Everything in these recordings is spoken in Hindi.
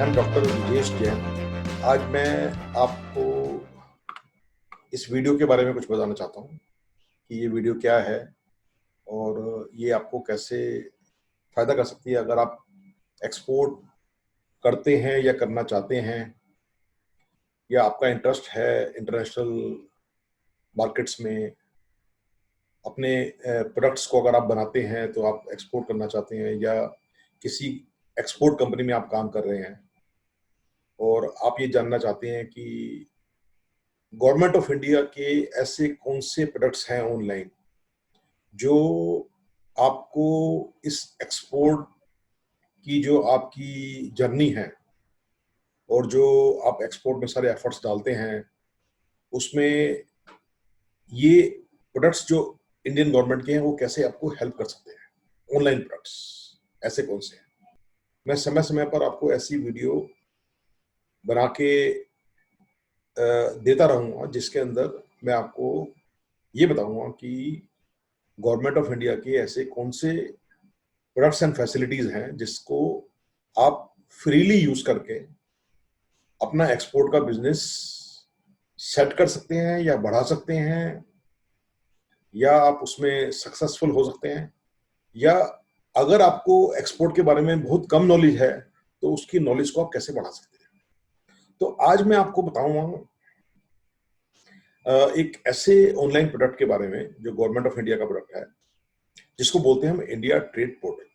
M doctor Vijesh Jain. आज मैं आपको इस वीडियो के बारे में कुछ बताना चाहता हूँ कि ये वीडियो क्या है और ये आपको कैसे फ़ायदा कर सकती है अगर आप एक्सपोर्ट करते हैं या करना चाहते हैं, या आपका इंटरेस्ट है इंटरनेशनल मार्केट्स में। अपने प्रोडक्ट्स को अगर आप बनाते हैं तो आप एक्सपोर्ट करना चाहते हैं, या किसी एक्सपोर्ट कंपनी में आप काम कर रहे हैं और आप ये जानना चाहते हैं कि गवर्नमेंट ऑफ इंडिया के ऐसे कौन से प्रोडक्ट्स हैं ऑनलाइन जो आपको इस एक्सपोर्ट की जो आपकी जर्नी है और जो आप एक्सपोर्ट में सारे एफर्ट्स डालते हैं, उसमें ये प्रोडक्ट्स जो इंडियन गवर्नमेंट के हैं वो कैसे आपको हेल्प कर सकते हैं। ऑनलाइन प्रोडक्ट्स ऐसे कौन से हैं। मैं समय समय पर आपको ऐसी वीडियो बना के देता रहूँगा जिसके अंदर मैं आपको ये बताऊँगा कि गवर्नमेंट ऑफ इंडिया के ऐसे कौन से प्रोडक्ट्स एंड फैसिलिटीज़ हैं जिसको आप फ्रीली यूज़ करके अपना एक्सपोर्ट का बिजनेस सेट कर सकते हैं या बढ़ा सकते हैं, या आप उसमें सक्सेसफुल हो सकते हैं, या अगर आपको एक्सपोर्ट के बारे में बहुत कम नॉलेज है तो उसकी नॉलेज को आप कैसे बढ़ा सकते हैं। तो आज मैं आपको बताऊंगा एक ऐसे ऑनलाइन प्रोडक्ट के बारे में जो गवर्नमेंट ऑफ इंडिया का प्रोडक्ट है, जिसको बोलते हैं हम इंडिया ट्रेड पोर्टल।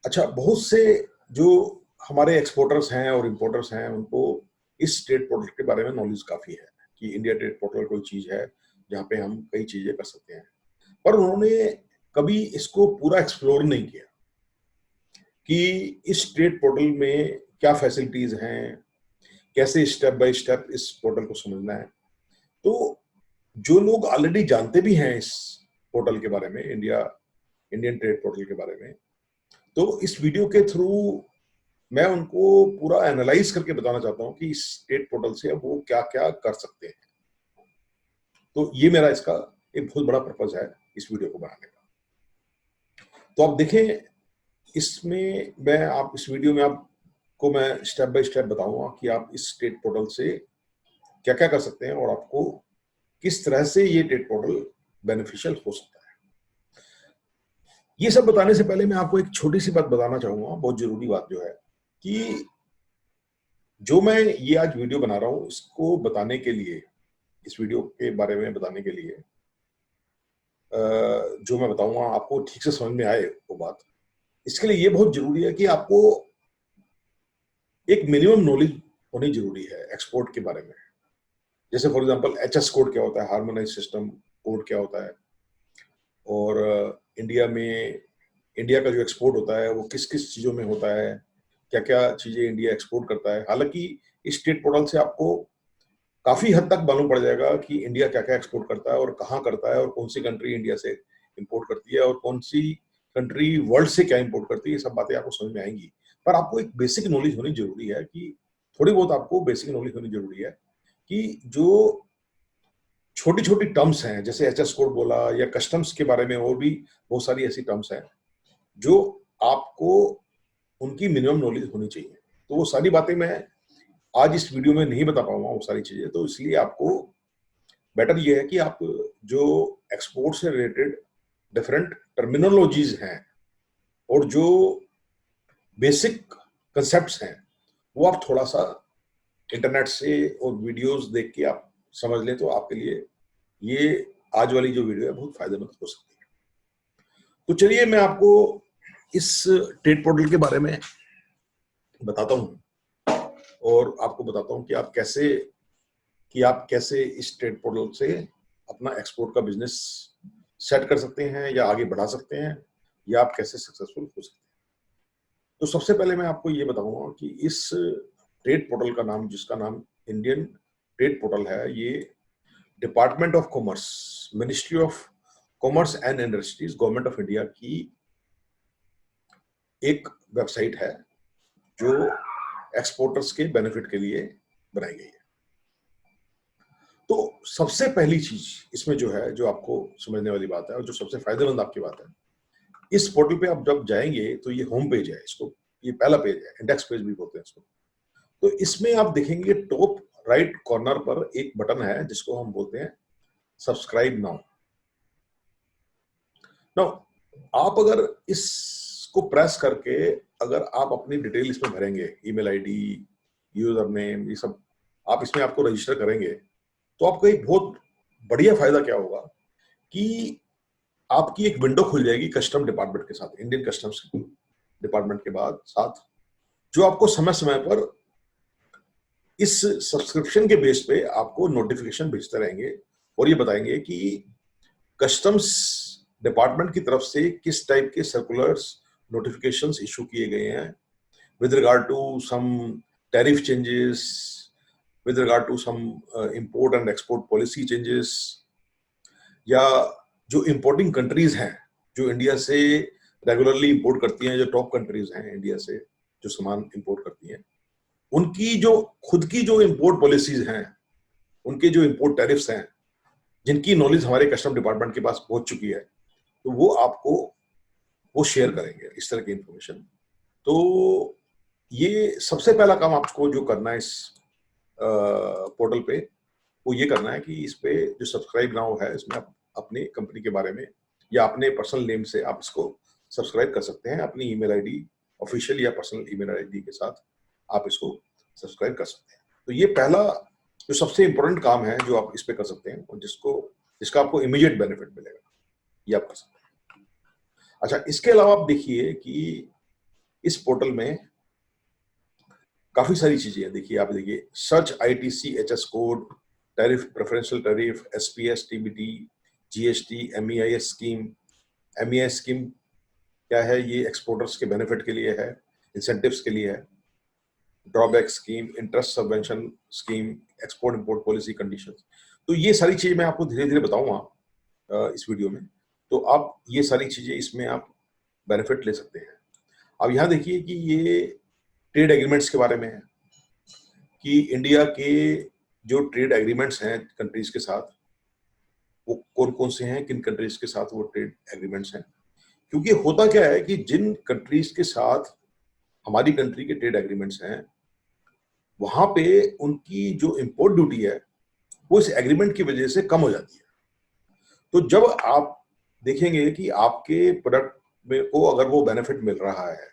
अच्छा, बहुत से जो हमारे एक्सपोर्टर्स हैं और इंपोर्टर्स हैं उनको इस ट्रेड पोर्टल के बारे में नॉलेज काफी है कि इंडिया ट्रेड पोर्टल कोई चीज है जहाँ पे हम कई चीजें कर सकते हैं, पर उन्होंने कभी इसको पूरा एक्सप्लोर नहीं किया कि इस ट्रेड पोर्टल में क्या फैसिलिटीज हैं, कैसे स्टेप बाय स्टेप इस पोर्टल को समझना है। तो जो लोग ऑलरेडी जानते भी हैं इस पोर्टल के बारे में, इंडियन ट्रेड पोर्टल के बारे में, तो इस वीडियो के थ्रू मैं उनको पूरा एनालाइज करके बताना चाहता हूं कि इस ट्रेड पोर्टल से वो क्या क्या कर सकते हैं। तो ये मेरा इसका एक बहुत बड़ा पर्पज है इस वीडियो को बनाने का। तो आप देखें, इसमें आप इस वीडियो में आपको मैं स्टेप बाय स्टेप बताऊंगा कि आप इस ट्रेड पोर्टल से क्या क्या कर सकते हैं और आपको किस तरह से ये ट्रेड पोर्टल बेनिफिशियल हो सकता है। ये सब बताने से पहले मैं आपको एक छोटी सी बात बताना चाहूंगा, बहुत जरूरी बात जो है कि जो मैं ये आज वीडियो बना रहा हूं इसको बताने के लिए, इस वीडियो के बारे में बताने के लिए जो मैं बताऊंगा आपको ठीक से समझ में आए वो बात, इसके लिए ये बहुत जरूरी है कि आपको एक मिनिमम नॉलेज होनी जरूरी है एक्सपोर्ट के बारे में। जैसे फॉर एग्जांपल एचएस कोड क्या होता है, हार्मोनाइज सिस्टम कोड क्या होता है, और इंडिया का जो एक्सपोर्ट होता है वो किस किस चीज़ों में होता है, क्या क्या चीज़ें इंडिया एक्सपोर्ट करता है। हालांकि इस ट्रेड पोर्टल से आपको काफ़ी हद तक मालूम पड़ जाएगा कि इंडिया क्या क्या एक्सपोर्ट करता है और कहाँ करता है, और कौन सी कंट्री इंडिया से इंपोर्ट करती है और कौन सी कंट्री वर्ल्ड से क्या इंपोर्ट करती है। ये सब बातें आपको समझ में आएंगी, पर आपको एक बेसिक नॉलेज होनी जरूरी है कि थोड़ी बहुत आपको बेसिक नॉलेज होनी जरूरी है कि जो छोटी छोटी टर्म्स हैं, जैसे एचएस कोड बोला या कस्टम्स के बारे में, और भी बहुत सारी ऐसी टर्म्स हैं जो आपको उनकी मिनिमम नॉलेज होनी चाहिए। तो वो सारी बातें मैं आज इस वीडियो में नहीं बता पाऊंगा वो सारी चीजें, तो इसलिए आपको बेटर ये है कि आप जो एक्सपोर्ट से रिलेटेड डिफरेंट टर्मिनोलॉजीज हैं और जो बेसिक कंसेप्ट्स हैं वो आप थोड़ा सा इंटरनेट से और वीडियोस देख के आप समझ लें, तो आपके लिए ये आज वाली जो वीडियो है बहुत फायदेमंद हो सकती है। तो चलिए मैं आपको इस ट्रेड पोर्टल के बारे में बताता हूं और आपको बताता हूं कि आप कैसे इस ट्रेड पोर्टल से अपना एक्सपोर्ट का बिजनेस सेट कर सकते हैं या आगे बढ़ा सकते हैं, या आप कैसे सक्सेसफुल हो सकते हैं। तो सबसे पहले मैं आपको ये बताऊंगा कि इस ट्रेड पोर्टल का नाम, जिसका नाम इंडियन ट्रेड पोर्टल है, ये department of commerce, ministry of commerce and industries, government of India की एक वेबसाइट है जो एक्सपोर्टर्स के बेनिफिट के लिए बनाई गई है। तो सबसे पहली चीज इसमें जो है, जो आपको समझने वाली बात है और जो सबसे फायदेमंद आपकी बात है, इस पोर्टल पे आप जब जाएंगे तो ये होम पेज है, इसको ये पहला पेज है, इंडेक्स पेज भी बोलते हैं इसको। तो इसमें आप देखेंगे टॉप राइट कॉर्नर पर एक बटन है जिसको हम बोलते हैं सब्सक्राइब नाउ। नाउ आप अगर इसको प्रेस करके अगर आप अपनी डिटेल इसमें भरेंगे, ईमेल आईडी, यूजर नेम, ये सब आप इसमें आपको रजिस्टर करेंगे, तो आपको एक बहुत बढ़िया फायदा क्या होगा कि आपकी एक विंडो खुल जाएगी कस्टम डिपार्टमेंट के साथ, इंडियन कस्टम्स डिपार्टमेंट के बाद साथ, जो आपको समय समय पर इस सब्सक्रिप्शन के बेस पे आपको नोटिफिकेशन भेजते रहेंगे और ये बताएंगे कि कस्टम्स डिपार्टमेंट की तरफ से किस टाइप के सर्कुलर्स, नोटिफिकेशंस इशू किए गए हैं with regard to some tariff changes, with regard to some import and export policy changes, या जो इंपोर्टिंग कंट्रीज हैं जो इंडिया से रेगुलरली इंपोर्ट करती हैं, जो टॉप कंट्रीज हैं इंडिया से जो सामान इंपोर्ट करती हैं, उनकी जो खुद की जो इंपोर्ट पॉलिसीज हैं, उनके जो इंपोर्ट टैरिफ्स हैं, जिनकी नॉलेज हमारे कस्टम डिपार्टमेंट के पास पहुंच चुकी है, तो वो आपको वो शेयर करेंगे इस तरह की इंफॉर्मेशन। तो ये सबसे पहला काम आपको जो करना है इस पोर्टल पे, वो ये करना है कि इस पे जो सब्सक्राइब नाउ है, इसमें आप अपनी कंपनी के बारे में या अपने पर्सनल नेम से आप इसको सब्सक्राइब कर सकते हैं। अपनी ईमेल आईडी, ऑफिशियल या पर्सनल ईमेल आईडी के साथ आप इसको सब्सक्राइब कर सकते हैं। तो ये पहला जो सबसे इंपॉर्टेंट काम है जो आप इस पे कर सकते हैं और जिसका आपको इमीडिएट बेनिफिट मिलेगा, ये आप कर सकते हैं। अच्छा, इसके अलावा आप देखिए कि इस पोर्टल में काफी सारी चीजें हैं। देखिए, आप देखिए search ITC HS code, tariff, preferential tariff, SPS, TBT, GST, MEIS scheme. MEIS scheme क्या है? ये एक्सपोर्टर्स के बेनिफिट के लिए है, इंसेंटिव्स के लिए है। Drawback scheme, interest subvention scheme, export import policy conditions. तो ये सारी चीजें मैं आपको धीरे धीरे बताऊंगा इस वीडियो में। तो आप ये सारी चीजें इसमें आप बेनिफिट ले सकते हैं। अब यहाँ देखिए कि ये ट्रेड एग्रीमेंट्स के बारे में है कि इंडिया के जो ट्रेड एग्रीमेंट्स हैं कंट्रीज के साथ, वो कौन कौन से हैं, किन कंट्रीज के साथ वो ट्रेड एग्रीमेंट्स हैं। क्योंकि होता क्या है कि जिन कंट्रीज के साथ हमारी कंट्री के ट्रेड एग्रीमेंट्स हैं, वहां पे उनकी जो इंपोर्ट ड्यूटी है वो इस एग्रीमेंट की वजह से कम हो जाती है। तो जब आप देखेंगे कि आपके प्रोडक्ट में को अगर वो बेनिफिट मिल रहा है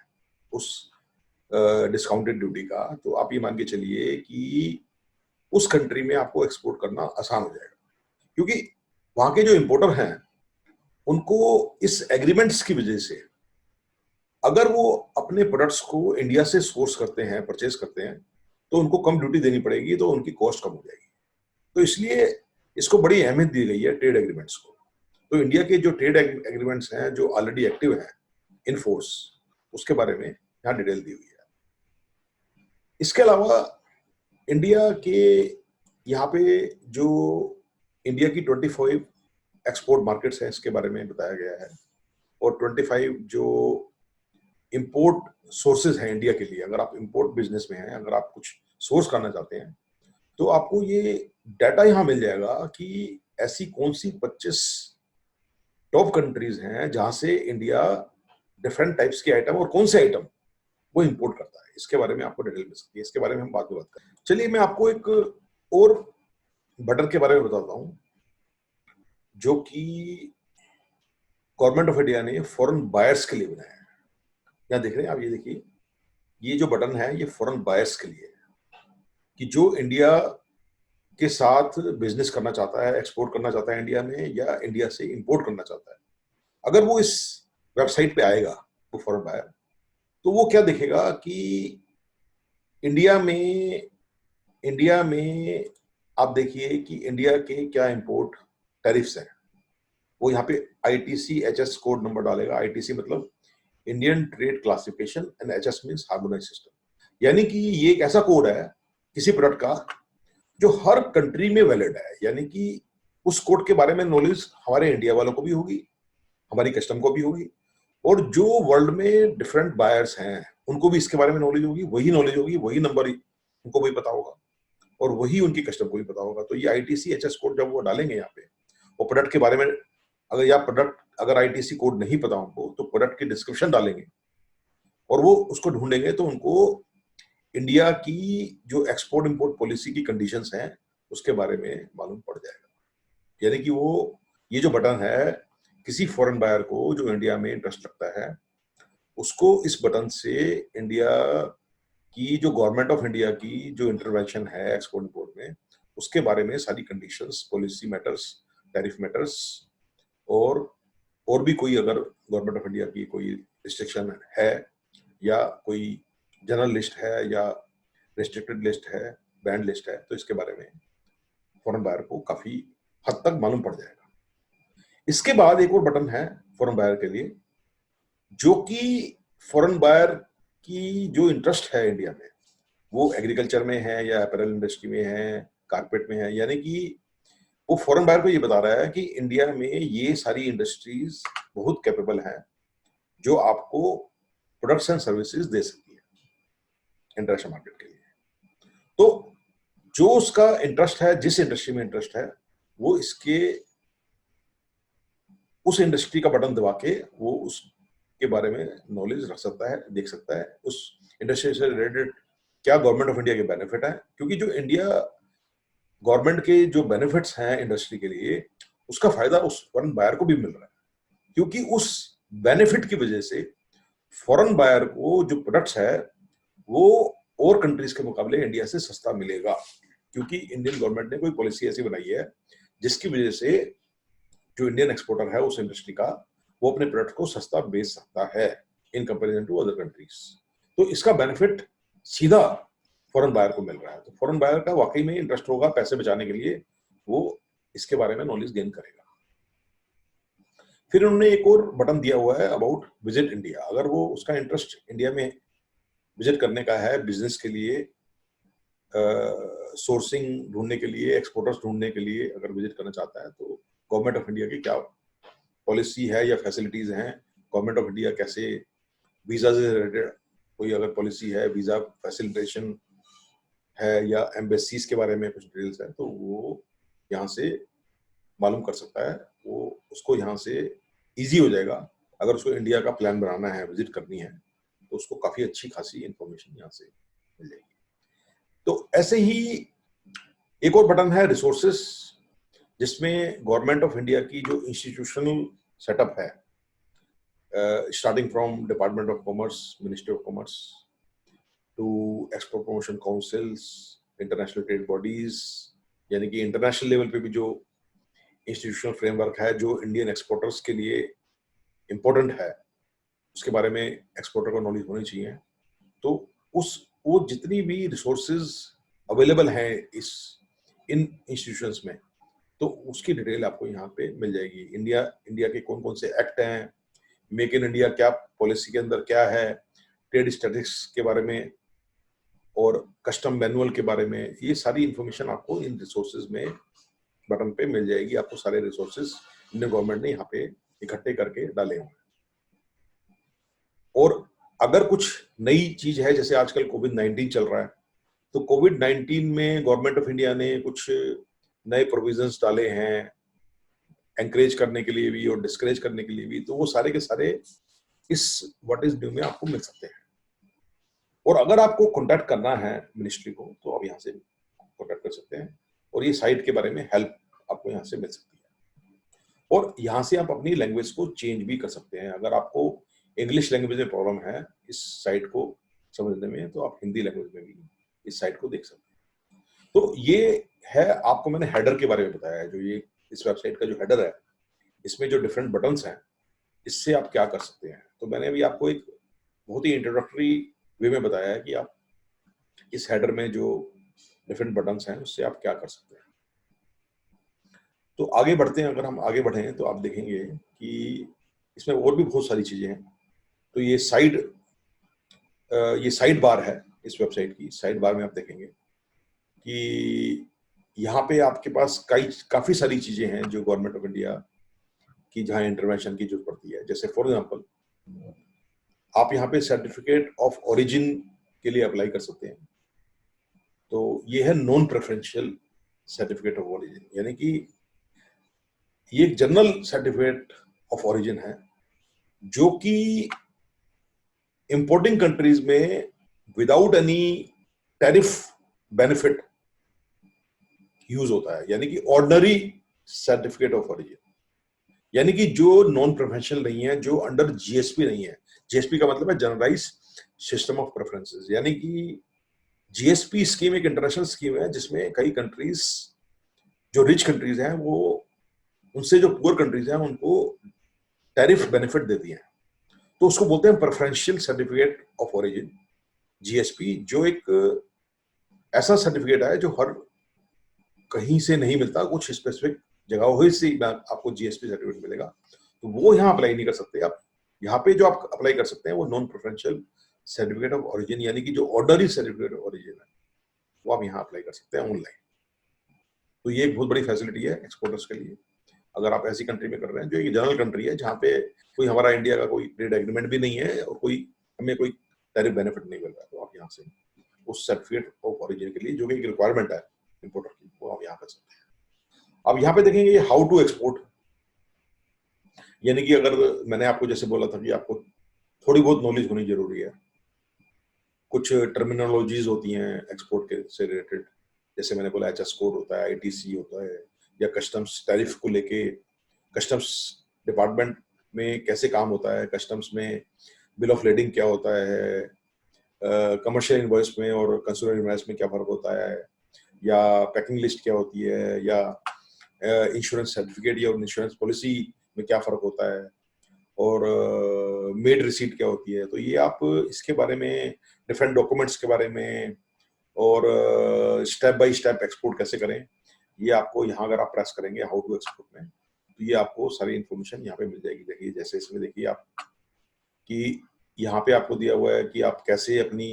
उस डिस्काउंटेड ड्यूटी का, तो आप ये मान के चलिए कि उस कंट्री में आपको एक्सपोर्ट करना आसान हो जाएगा। क्योंकि वहां के जो इंपोर्टर हैं उनको इस एग्रीमेंट्स की वजह से, अगर वो अपने प्रोडक्ट्स को इंडिया से सोर्स करते हैं, परचेज करते हैं, तो उनको कम ड्यूटी देनी पड़ेगी, तो उनकी कॉस्ट कम हो जाएगी। तो इसलिए इसको बड़ी अहमियत दी गई है ट्रेड एग्रीमेंट्स को। तो इंडिया के जो ट्रेड एग्रीमेंट्स हैं जो ऑलरेडी एक्टिव हैं इन फोर्स, उसके बारे में यहाँ डिटेल दी हुई है। इसके अलावा इंडिया के यहाँ पे जो इंडिया की 25 एक्सपोर्ट मार्केट्स हैं, इसके बारे में बताया गया है। और 25 जो इंपोर्ट सोर्सेज हैं इंडिया के लिए, अगर आप इंपोर्ट बिजनेस में हैं, अगर आप कुछ सोर्स करना चाहते हैं, तो आपको ये डाटा यहाँ मिल जाएगा कि ऐसी कौन सी 25 टॉप कंट्रीज हैं जहां से इंडिया डिफरेंट टाइप्स के आइटम और कौन से आइटम वो इंपोर्ट करता है। इसके बारे में आपको डिटेल मिल सकती है। इसके बारे में हम बाद में बात करें। चलिए, मैं आपको एक और बटन के बारे में बताता हूं जो कि गवर्नमेंट ऑफ इंडिया ने फॉरेन बायर्स के लिए बनाया है। यहाँ देख रहे हैं आप, ये देखिए, ये जो बटन है ये फॉरेन बायर्स के लिए है कि जो इंडिया के साथ बिजनेस करना चाहता है, एक्सपोर्ट करना चाहता है इंडिया में, या इंडिया से इंपोर्ट करना चाहता है, अगर वो इस वेबसाइट पे आएगा, वो फॉरेन बायर, तो वो क्या देखेगा कि इंडिया में आप देखिए कि इंडिया के क्या इंपोर्ट टैरिफ्स हैं। वो यहाँ पे ITC HS कोड नंबर डालेगा। ITC मतलब Indian trade classification and HS means harmonised system. यानी कि ये एक ऐसा कोड है किसी प्रोडक्ट का जो हर कंट्री में वैलिड है। यानी कि उस कोड के बारे में नॉलेज हमारे इंडिया वालों को भी होगी, हमारी कस्टम को भी होगी, और जो वर्ल्ड में डिफरेंट बायर्स हैं उनको भी इसके बारे में नॉलेज होगी, वही नॉलेज होगी, वही नंबर उनको भी पता होगा और वही उनकी कस्टम को भी पता होगा। तो ये ITC HS कोड जब वो डालेंगे यहाँ पे, और प्रोडक्ट के बारे में अगर ITC कोड नहीं पता उनको, तो प्रोडक्ट की डिस्क्रिप्शन डालेंगे और वो उसको ढूंढेंगे तो उनको इंडिया की जो एक्सपोर्ट इंपोर्ट पॉलिसी की कंडीशंस हैं उसके बारे में मालूम पड़ जाएगा। यानी कि वो ये जो बटन है, किसी फॉरेन बायर को जो इंडिया में इंटरेस्ट रखता है उसको इस बटन से इंडिया की जो गवर्नमेंट ऑफ इंडिया की जो इंटरवेंशन है एक्सपोर्ट इंपोर्ट में उसके बारे में सारी conditions, policy matters, tariff matters और भी कोई अगर गवर्नमेंट ऑफ इंडिया की कोई रिस्ट्रिक्शन है या कोई जनरल लिस्ट है या रेस्ट्रिक्टेड लिस्ट है, बैंड लिस्ट है, तो इसके बारे में फॉरेन बायर को काफी हद तक मालूम पड़ जाएगा। इसके बाद एक और बटन है फॉरेन बायर के लिए, जो कि फॉरेन बायर की जो इंटरेस्ट है इंडिया में, वो एग्रीकल्चर में है या अपैरल इंडस्ट्री में है, कारपेट में है, यानी कि वो फॉरेन बायर को ये बता रहा है कि इंडिया में ये सारी इंडस्ट्रीज बहुत कैपेबल हैं जो आपको प्रोडक्ट्स एंड सर्विसेज दे सकती है इंटरनेशनल मार्केट के लिए। तो जो उसका इंटरेस्ट है, जिस इंडस्ट्री में इंटरेस्ट है, वो इसके उस इंडस्ट्री का बटन दबा के वो उसके बारे में नॉलेज रख सकता है, देख सकता है उस इंडस्ट्री से रिलेटेड क्या गवर्नमेंट ऑफ इंडिया के बेनिफिट है, क्योंकि जो इंडिया गवर्नमेंट के जो बेनिफिट्स हैं इंडस्ट्री के लिए उसका फायदा उस फॉरेन बायर को भी मिल रहा है, क्योंकि उस बेनिफिट की वजह से फॉरेन बायर को जो प्रोडक्ट्स है वो और कंट्रीज के मुकाबले इंडिया से सस्ता मिलेगा, क्योंकि इंडियन गवर्नमेंट ने कोई पॉलिसी ऐसी बनाई है जिसकी वजह से जो इंडियन एक्सपोर्टर है उस इंडस्ट्री का वो अपने प्रोडक्ट को सस्ता बेच सकता है in comparison to other countries. तो इसका बेनिफिट सीधा फॉरेन बायर को मिल रहा है। तो फॉरेन बायर का वाकई में इंटरेस्ट होगा पैसे बचाने के लिए, वो इसके बारे में नॉलेज गेन करेगा। फिर उन्होंने एक और बटन दिया हुआ है अबाउट विजिट इंडिया। अगर वो उसका इंटरेस्ट इंडिया में विजिट करने का है बिजनेस के लिए, सोर्सिंग ढूंढने के लिए, एक्सपोर्टर्स ढूंढने के लिए अगर विजिट करना चाहता है, तो गवर्नमेंट ऑफ इंडिया की क्या पॉलिसी है या फैसिलिटीज हैं, गवर्नमेंट ऑफ इंडिया कैसे वीजा से रिलेटेड कोई अगर पॉलिसी है, वीजा फैसिलिटेशन है या एम्बेसीज के बारे में कुछ डिटेल्स है, तो वो यहाँ से मालूम कर सकता है। वो उसको यहाँ से इजी हो जाएगा। अगर उसको इंडिया का प्लान बनाना है, विजिट करनी है, तो उसको काफी अच्छी खासी इंफॉर्मेशन यहाँ से मिल जाएगी। तो ऐसे ही एक और बटन है रिसोर्सेस, जिसमें गवर्नमेंट ऑफ इंडिया की जो इंस्टीट्यूशनल सेटअप है, starting from department of commerce, ministry of commerce to export promotion councils, international trade bodies, यानी कि इंटरनेशनल लेवल पे भी जो इंस्टीट्यूशनल फ्रेमवर्क है जो इंडियन एक्सपोर्टर्स के लिए इंपॉर्टेंट है, उसके बारे में एक्सपोर्टर को नॉलेज होनी चाहिए। तो वो जितनी भी रिसोर्सेज अवेलेबल हैं इन इंस्टीट्यूशंस में, तो उसकी डिटेल आपको यहाँ पे मिल जाएगी। इंडिया के कौन कौन से एक्ट हैं, मेक इन इंडिया क्या पॉलिसी के अंदर क्या है, ट्रेड स्टैटिस्टिक्स के बारे में और कस्टम मैनुअल के बारे में, ये सारी इंफॉर्मेशन आपको इन रिसोर्सेज में बटन पे मिल जाएगी। आपको सारे रिसोर्सेज इंडियन गवर्नमेंट ने यहाँ पे इकट्ठे करके डाले हुए हैं। और अगर कुछ नई चीज है, जैसे आजकल कोविड-19 चल रहा है, तो कोविड-19 में गवर्नमेंट ऑफ इंडिया ने कुछ नए प्रोविजंस डाले हैं एंकरेज करने के लिए भी और डिस्करेज करने के लिए भी, तो वो सारे के सारे इस व्हाट इज न्यू में आपको मिल सकते हैं। और अगर आपको कॉन्टैक्ट करना है मिनिस्ट्री को, तो आप यहाँ से कॉन्टैक्ट कर सकते हैं और ये साइट के बारे में हेल्प आपको यहाँ से मिल सकती है। और यहाँ से आप अपनी लैंग्वेज को चेंज भी कर सकते हैं। अगर आपको इंग्लिश लैंग्वेज में प्रॉब्लम है इस साइट को समझने में, तो आप हिंदी लैंग्वेज में भी इस साइट को देख सकते हैं। तो ये है, आपको मैंने हेडर के बारे में बताया है, जो ये इस वेबसाइट का जो हेडर है, इसमें जो डिफरेंट बटन्स हैं, इससे आप क्या कर सकते हैं। तो मैंने अभी आपको एक बहुत ही इंट्रोडक्टरी वे में बताया है कि आप इस हेडर में जो डिफरेंट बटन्स हैं उससे आप क्या कर सकते हैं। तो आगे बढ़ते हैं। अगर हम आगे बढ़े तो आप देखेंगे कि इसमें और भी बहुत सारी चीजें हैं। तो ये साइड बार है इस वेबसाइट की। साइड बार में आप देखेंगे कि यहाँ पे आपके पास काफी सारी चीजें हैं जो गवर्नमेंट ऑफ इंडिया की जहाँ इंटरवेंशन की जरूरत पड़ती है। जैसे फॉर एग्जांपल, आप यहाँ पे सर्टिफिकेट ऑफ ओरिजिन के लिए अप्लाई कर सकते हैं। तो ये है non preferential certificate of origin, यानी कि ये एक जनरल सर्टिफिकेट ऑफ ओरिजिन है जो कि इंपोर्टिंग कंट्रीज में without any tariff benefit use होता है, यानी कि ऑर्डिनरी सर्टिफिकेट ऑफ ओरिजिन, यानी कि जो नॉन प्रोफेशनल नहीं है, जो अंडर जीएसपी नहीं है। जीएसपी का मतलब है जनरलाइज सिस्टम ऑफ प्रेफरेंसेस, यानी कि जीएसपी स्कीम एक इंटरनेशनल स्कीम है जिसमें कई कंट्रीज, जो रिच कंट्रीज हैं, वो उनसे जो पुअर कंट्रीज हैं उनको टैरिफ बेनिफिट देती हैं, तो उसको बोलते हैं preferential certificate of origin, GSP, जो एक ऐसा सर्टिफिकेट है जो हर कहीं से नहीं मिलता, कुछ स्पेसिफिक जगहों से आपको जीएसपी सर्टिफिकेट मिलेगा, तो वो यहाँ अप्लाई नहीं कर सकते आप। यहाँ पे जो आप अप्लाई कर सकते हैं वो non preferential certificate of origin, यानी कि जो ऑर्डनरी सर्टिफिकेट ऑफ ओरिजिन है, वो आप यहाँ अप्लाई कर सकते हैं ऑनलाइन। तो ये एक बहुत बड़ी फैसिलिटी है एक्सपोर्टर्स के लिए, अगर आप ऐसी कंट्री में कर रहे हैं जो एक जनरल कंट्री है जहाँ पे कोई हमारा इंडिया का कोई ट्रेड एग्रीमेंट भी नहीं है और कोई हमें कोई टैरिफ बेनिफिट नहीं मिल रहा है, तो आप यहाँ से उस सर्टिफिकेट ऑफ ओरिजिन के लिए, जो कि एक रिक्वायरमेंट है इंपोर्टर की, वो आप यहाँ कर सकते हैं। अब यहाँ पे देखेंगे हाउ टू एक्सपोर्ट, यानी कि अगर मैंने आपको जैसे बोला था कि आपको थोड़ी बहुत नॉलेज होनी जरूरी है, कुछ टर्मिनोलॉजीज होती हैं एक्सपोर्ट के से रिलेटेड, जैसे मैंने बोला एचएस कोड होता है, आईटीसी होता है, या कस्टम्स टैरिफ को लेके कस्टम्स डिपार्टमेंट में कैसे काम होता है, कस्टम्स में बिल ऑफ लेडिंग क्या होता है, कमर्शियल इनवॉइस में और कंज्यूमर इनवॉइस में क्या फर्क होता है, या पैकिंग लिस्ट क्या होती है, या इंश्योरेंस सर्टिफिकेट या इंश्योरेंस पॉलिसी में क्या फर्क होता है, और मेड रिसीट क्या होती है। तो ये आप इसके बारे में, डिफरेंट डॉक्यूमेंट्स के बारे में, और स्टेप बाय स्टेप एक्सपोर्ट कैसे करें, ये आपको यहाँ अगर आप प्रेस करेंगे हाउ टू एक्सपोर्ट में, तो ये आपको सारी इंफॉर्मेशन यहाँ पे मिल जाएगी। देखिए जैसे इसमें देखिए आप कि यहाँ पे आपको दिया हुआ है कि आप कैसे अपनी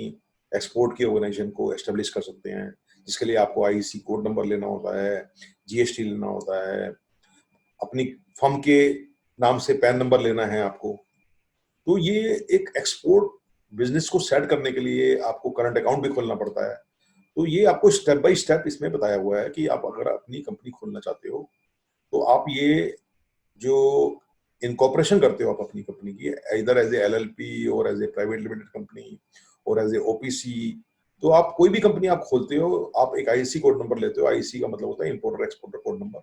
एक्सपोर्ट की ऑर्गेनाइजेशन को एस्टेब्लिश कर सकते हैं, जिसके लिए आपको आईसी कोड नंबर लेना होता है, जीएसटी लेना होता है, अपनी फर्म के नाम से पैन नंबर लेना है आपको। तो ये एक एक्सपोर्ट बिजनेस को सेट करने के लिए आपको करंट अकाउंट भी खोलना पड़ता है। तो ये आपको स्टेप बाय स्टेप इसमें बताया हुआ है कि आप अगर अपनी कंपनी खोलना चाहते हो तो आप ये जो इनकॉर्पोरेशन करते हो आप अपनी कंपनी की, इधर एज ए एलएलपी और as a private limited company और एज ए ओपीसी, तो आप कोई भी कंपनी आप खोलते हो, आप एक आईसी कोड नंबर लेते हो। आईसी का मतलब होता है इंपोर्टर एक्सपोर्टर कोड नंबर।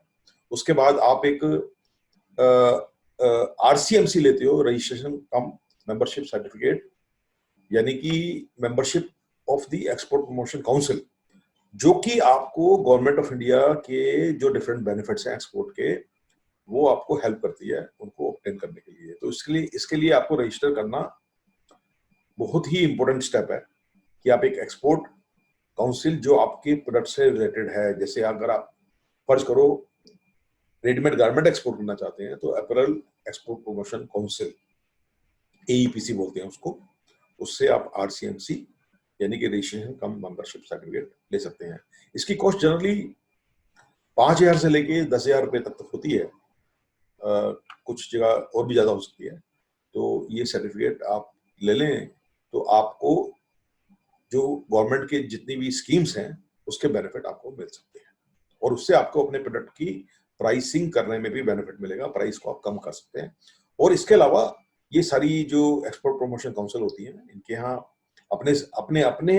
उसके बाद आप एक आरसीएमसी लेते हो, रजिस्ट्रेशन कम मेंबरशिप सर्टिफिकेट, यानी कि membership of the export promotion council, जो कि आपको गवर्नमेंट ऑफ इंडिया के जो डिफरेंट बेनिफिट्स हैं एक्सपोर्ट के, वो आपको हेल्प करती है उनको ऑब्टेन करने के लिए। तो इसके लिए आपको रजिस्टर करना बहुत ही इंपॉर्टेंट स्टेप है कि आप एक एक्सपोर्ट काउंसिल जो आपके प्रोडक्ट से रिलेटेड है, जैसे अगर आप फर्ज करो रेडीमेड गारमेंट एक्सपोर्ट करना चाहते हैं तो apparel export promotion council, AEPC बोलते हैं उसको, उससे आप आरसीएमसी यानी कि रजिस्ट्रेशन कम मेंबरशिप सर्टिफिकेट ले सकते हैं। इसकी कॉस्ट जनरली 5,000 से लेके 10,000 रुपए तक होती है, कुछ जगह और भी ज्यादा हो सकती है। तो ये सर्टिफिकेट आप ले लें तो आपको जो गवर्नमेंट के जितनी भी स्कीम्स हैं उसके बेनिफिट आपको मिल सकते हैं, और उससे आपको अपने प्रोडक्ट की प्राइसिंग करने में भी बेनिफिट मिलेगा, प्राइस को आप कम कर सकते हैं। और इसके अलावा ये सारी जो एक्सपोर्ट प्रमोशन काउंसिल होती है, इनके यहाँ अपने अपने अपने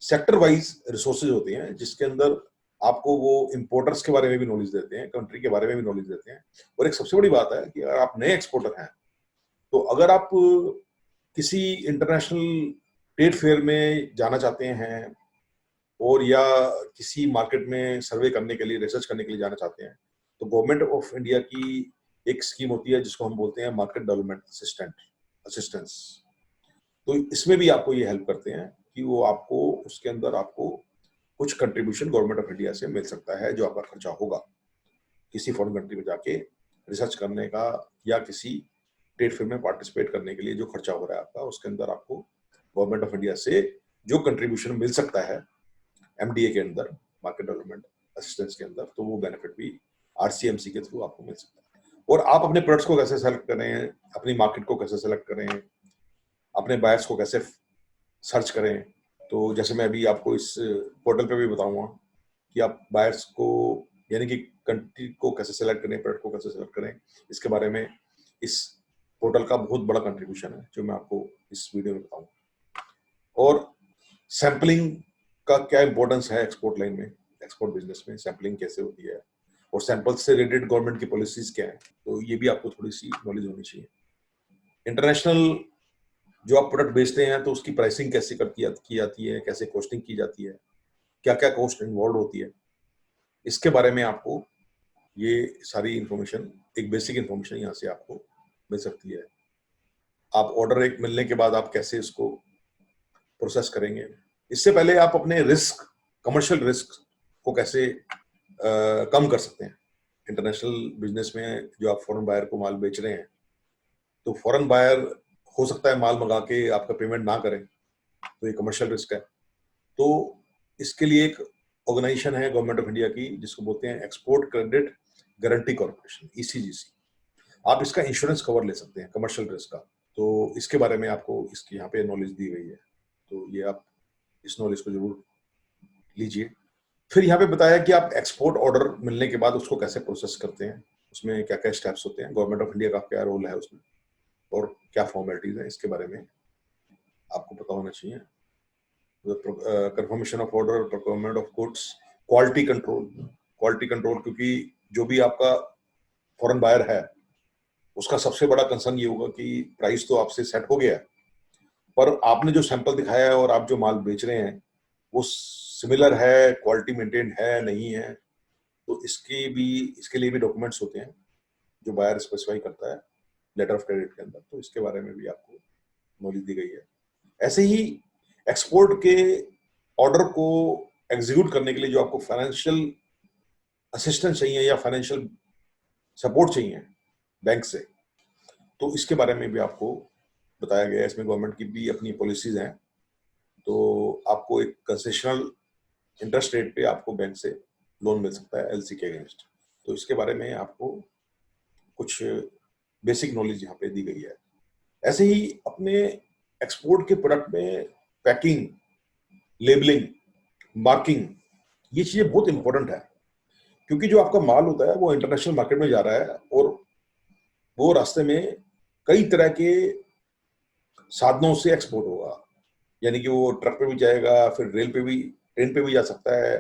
सेक्टर वाइज रिसोर्सेज होते हैं, जिसके अंदर आपको वो इंपोर्टर्स के बारे में भी नॉलेज देते हैं, कंट्री के बारे में भी नॉलेज देते हैं। और एक सबसे बड़ी बात है कि अगर आप नए एक्सपोर्टर हैं तो अगर आप किसी इंटरनेशनल ट्रेड फेयर में जाना चाहते हैं और या किसी मार्केट में सर्वे करने के लिए, रिसर्च करने के लिए जाना चाहते हैं, तो गवर्नमेंट ऑफ इंडिया की एक स्कीम होती है जिसको हम बोलते हैं मार्केट डेवलपमेंट असिस्टेंस। तो इसमें भी आपको ये हेल्प करते हैं कि वो आपको उसके अंदर आपको कुछ कंट्रीब्यूशन गवर्नमेंट ऑफ इंडिया से मिल सकता है, जो आपका खर्चा होगा किसी फॉरेन कंट्री में जाके रिसर्च करने का या किसी ट्रेड फेयर में पार्टिसिपेट करने के लिए जो खर्चा हो रहा है आपका, उसके अंदर आपको गवर्नमेंट ऑफ इंडिया से जो कंट्रीब्यूशन मिल सकता है एमडीए के अंदर, मार्केट डेवलपमेंट असिस्टेंस के अंदर, तो वो बेनिफिट भी आरसीएमसी के थ्रू आपको मिल सकता है। और आप अपने प्रोडक्ट्स को कैसे सेलेक्ट करें, अपनी मार्केट को कैसे सेलेक्ट करें, अपने बायर्स को कैसे सर्च करें, तो जैसे मैं अभी आपको इस पोर्टल पे भी बताऊंगा कि आप बायर्स को यानी कि कंट्री को कैसे सेलेक्ट करें, प्रोडक्ट को कैसे सेलेक्ट करें, इसके बारे में इस पोर्टल का बहुत बड़ा कंट्रीब्यूशन है जो मैं आपको इस वीडियो में बताऊंगा। और सैम्पलिंग का क्या इंपॉर्टेंस है एक्सपोर्ट लाइन में, एक्सपोर्ट बिजनेस में सैम्पलिंग कैसे होती है, और सैंपल से रिलेटेड गवर्नमेंट की पॉलिसीज क्या है, तो ये भी आपको थोड़ी सी नॉलेज होनी चाहिए। इंटरनेशनल जो आप प्रोडक्ट बेचते हैं तो उसकी प्राइसिंग कैसे की जाती है, कैसे कॉस्टिंग की जाती है, क्या क्या कॉस्ट इन्वॉल्व होती है, इसके बारे में आपको ये सारी इंफॉर्मेशन, एक बेसिक इंफॉर्मेशन यहाँ से आपको मिल सकती है। आप ऑर्डर एक मिलने के बाद आप कैसे इसको प्रोसेस करेंगे, इससे पहले आप अपने रिस्क, कमर्शियल रिस्क को कैसे कम कर सकते हैं। इंटरनेशनल बिजनेस में जो आप फॉरेन बायर को माल बेच रहे हैं, तो फॉरेन बायर हो सकता है माल मंगा के आपका पेमेंट ना करें, तो ये कमर्शियल रिस्क है। तो इसके लिए एक ऑर्गेनाइजेशन है गवर्नमेंट ऑफ इंडिया की, जिसको बोलते हैं export credit guarantee corporation, ECGC। आप इसका इंश्योरेंस कवर ले सकते हैं कमर्शियल रिस्क का। तो इसके बारे में आपको इसकी यहाँ पे नॉलेज दी गई है, तो ये आप इस नॉलेज को जरूर लीजिए। फिर यहाँ पे बताया कि आप एक्सपोर्ट ऑर्डर मिलने के बाद उसको कैसे प्रोसेस करते हैं, उसमें क्या क्या स्टेप्स होते हैं, गवर्नमेंट ऑफ इंडिया का क्या रोल है उसमें, और क्या फॉर्मेलिटीज है, इसके बारे में आपको पता होना चाहिए। Confirmation of order, procurement of goods, quality control. Quality control, क्योंकि जो भी आपका फॉरेन बायर है उसका सबसे बड़ा कंसर्न ये होगा कि प्राइस तो आपसे सेट हो गया है, पर आपने जो सैंपल दिखाया है और आप जो माल बेच रहे हैं वो सिमिलर है, क्वालिटी मेंटेन है नहीं है, तो इसके लिए भी डॉक्यूमेंट्स होते हैं जो बायर स्पेसिफाई करता है लेटर ऑफ क्रेडिट के अंदर, तो इसके बारे में भी आपको नॉलेज दी गई है। ऐसे ही एक्सपोर्ट के ऑर्डर को एग्जीक्यूट करने के लिए जो आपको फाइनेंशियल असिस्टेंस चाहिए या फाइनेंशियल सपोर्ट चाहिए बैंक से, तो इसके बारे में भी आपको बताया गया है। इसमें गवर्नमेंट की भी अपनी पॉलिसीज हैं, तो आपको एक कंसेशनल इंटरेस्ट रेट पे आपको बैंक से लोन मिल सकता है LC के अगेंस्ट, तो इसके बारे में आपको कुछ बेसिक नॉलेज यहाँ पे दी गई है। ऐसे ही अपने एक्सपोर्ट के प्रोडक्ट में पैकिंग, लेबलिंग, मार्किंग, ये चीजें बहुत इंपॉर्टेंट है, क्योंकि जो आपका माल होता है वो इंटरनेशनल मार्केट में जा रहा है और वो रास्ते में कई तरह के साधनों से एक्सपोर्ट होगा, यानी कि वो ट्रक पे भी जाएगा, फिर रेल पे भी, ट्रेन पे भी जा सकता है,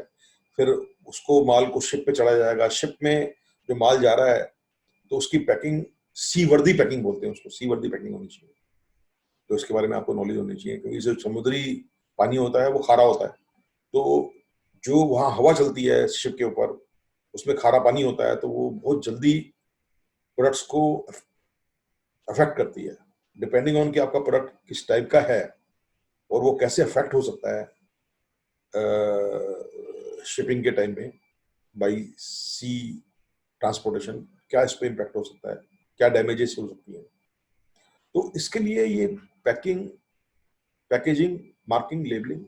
फिर उसको माल को शिप पे चढ़ा जाएगा, शिप में जो माल जा रहा है तो उसकी पैकिंग सीवर्दी पैकिंग बोलते हैं उसको, सीवर्दी पैकिंग होनी चाहिए। तो इसके बारे में आपको नॉलेज होनी चाहिए, क्योंकि जो समुद्री पानी होता है वो खारा होता है, तो जो वहाँ हवा चलती है शिप के ऊपर उसमें खारा पानी होता है, तो वो बहुत जल्दी प्रोडक्ट्स को अफेक्ट करती है। डिपेंडिंग ऑन कि आपका प्रोडक्ट किस टाइप का है और वो कैसे अफेक्ट हो सकता है शिपिंग के टाइम में बाई सी ट्रांसपोर्टेशन, क्या इस पर इम्पैक्ट हो सकता है, क्या डैमेजेस हो सकती है। तो इसके लिए ये पैकिंग, पैकेजिंग, मार्किंग, लेबलिंग